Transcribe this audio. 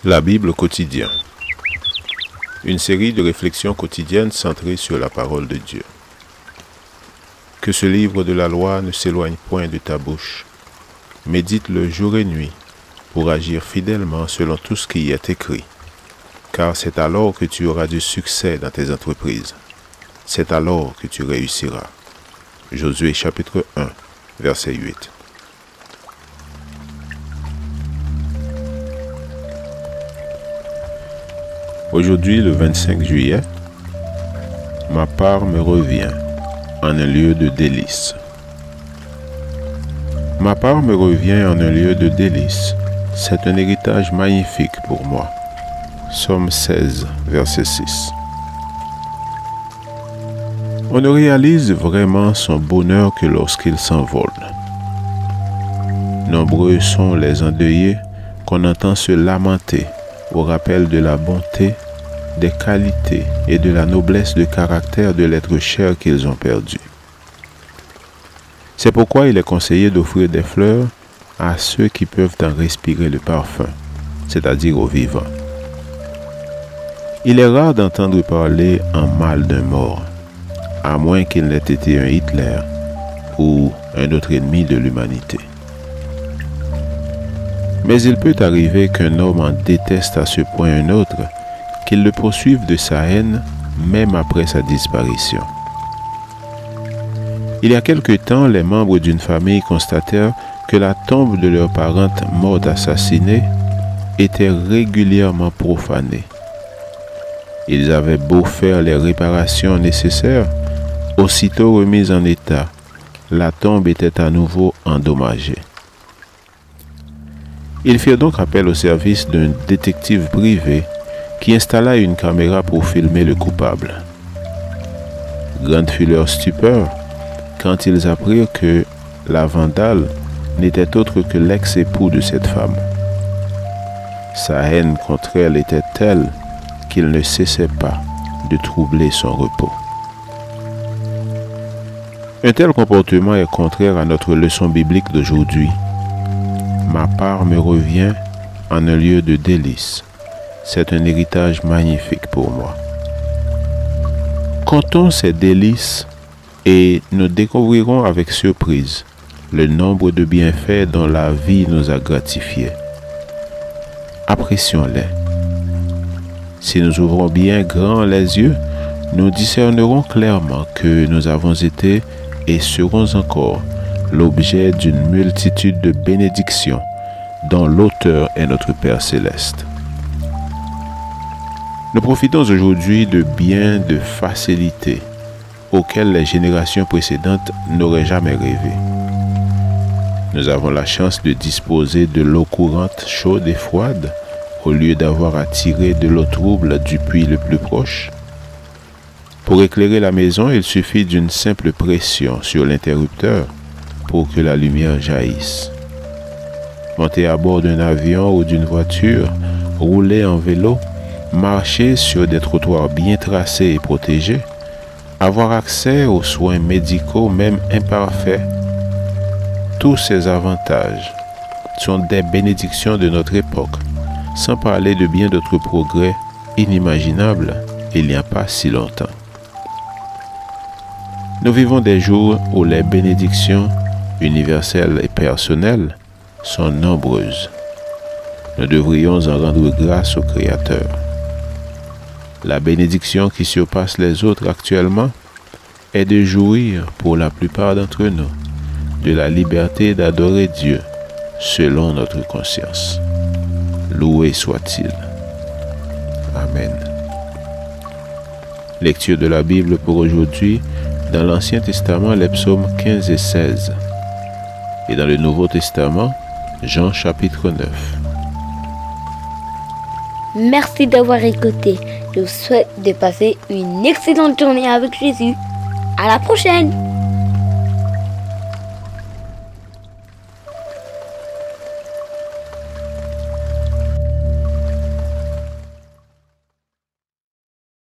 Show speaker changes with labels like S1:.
S1: La Bible quotidien. Une série de réflexions quotidiennes centrées sur la parole de Dieu. Que ce livre de la loi ne s'éloigne point de ta bouche. Médite-le jour et nuit pour agir fidèlement selon tout ce qui y est écrit. Car c'est alors que tu auras du succès dans tes entreprises. C'est alors que tu réussiras. Josué chapitre 1, verset 8. Aujourd'hui, le 25 juillet, ma part me revient en un lieu de délices. Ma part me revient en un lieu de délices. C'est un héritage magnifique pour moi. Psaume 16, verset 6. On ne réalise vraiment son bonheur que lorsqu'il s'envole. Nombreux sont les endeuillés qu'on entend se lamenter au rappel de la bonté, des qualités et de la noblesse de caractère de l'être cher qu'ils ont perdu. C'est pourquoi il est conseillé d'offrir des fleurs à ceux qui peuvent en respirer le parfum, c'est-à-dire aux vivants. Il est rare d'entendre parler en mal d'un mort, à moins qu'il n'ait été un Hitler ou un autre ennemi de l'humanité. Mais il peut arriver qu'un homme en déteste à ce point un autre, qu'il le poursuive de sa haine même après sa disparition. Il y a quelque temps, les membres d'une famille constatèrent que la tombe de leur parente morte assassinée était régulièrement profanée. Ils avaient beau faire les réparations nécessaires, aussitôt remise en état, la tombe était à nouveau endommagée. Ils firent donc appel au service d'un détective privé qui installa une caméra pour filmer le coupable. Grande fut leur stupeur quand ils apprirent que la vandale n'était autre que l'ex-époux de cette femme. Sa haine contre elle était telle qu'il ne cessait pas de troubler son repos. Un tel comportement est contraire à notre leçon biblique d'aujourd'hui. Ma part me revient en un lieu de délices. C'est un héritage magnifique pour moi. Comptons ces délices et nous découvrirons avec surprise le nombre de bienfaits dont la vie nous a gratifiés. Apprécions-les. Si nous ouvrons bien grand les yeux, nous discernerons clairement que nous avons été et serons encore l'objet d'une multitude de bénédictions dont l'auteur est notre Père céleste. Nous profitons aujourd'hui de biens de facilité auxquels les générations précédentes n'auraient jamais rêvé. Nous avons la chance de disposer de l'eau courante chaude et froide au lieu d'avoir à tirer de l'eau trouble du puits le plus proche. Pour éclairer la maison, il suffit d'une simple pression sur l'interrupteur pour que la lumière jaillisse. Monter à bord d'un avion ou d'une voiture, rouler en vélo, marcher sur des trottoirs bien tracés et protégés, avoir accès aux soins médicaux même imparfaits, tous ces avantages sont des bénédictions de notre époque, sans parler de bien d'autres progrès inimaginables il n'y a pas si longtemps. Nous vivons des jours où les bénédictions universelles et personnelles sont nombreuses. Nous devrions en rendre grâce au Créateur. La bénédiction qui surpasse les autres actuellement est de jouir, pour la plupart d'entre nous, de la liberté d'adorer Dieu selon notre conscience. Loué soit-il. Amen. Lecture de la Bible pour aujourd'hui, dans l'Ancien Testament, les psaumes 15 et 16. Et dans le Nouveau Testament, Jean chapitre 9.
S2: Merci d'avoir écouté. Je vous souhaite de passer une excellente journée avec Jésus. À la prochaine!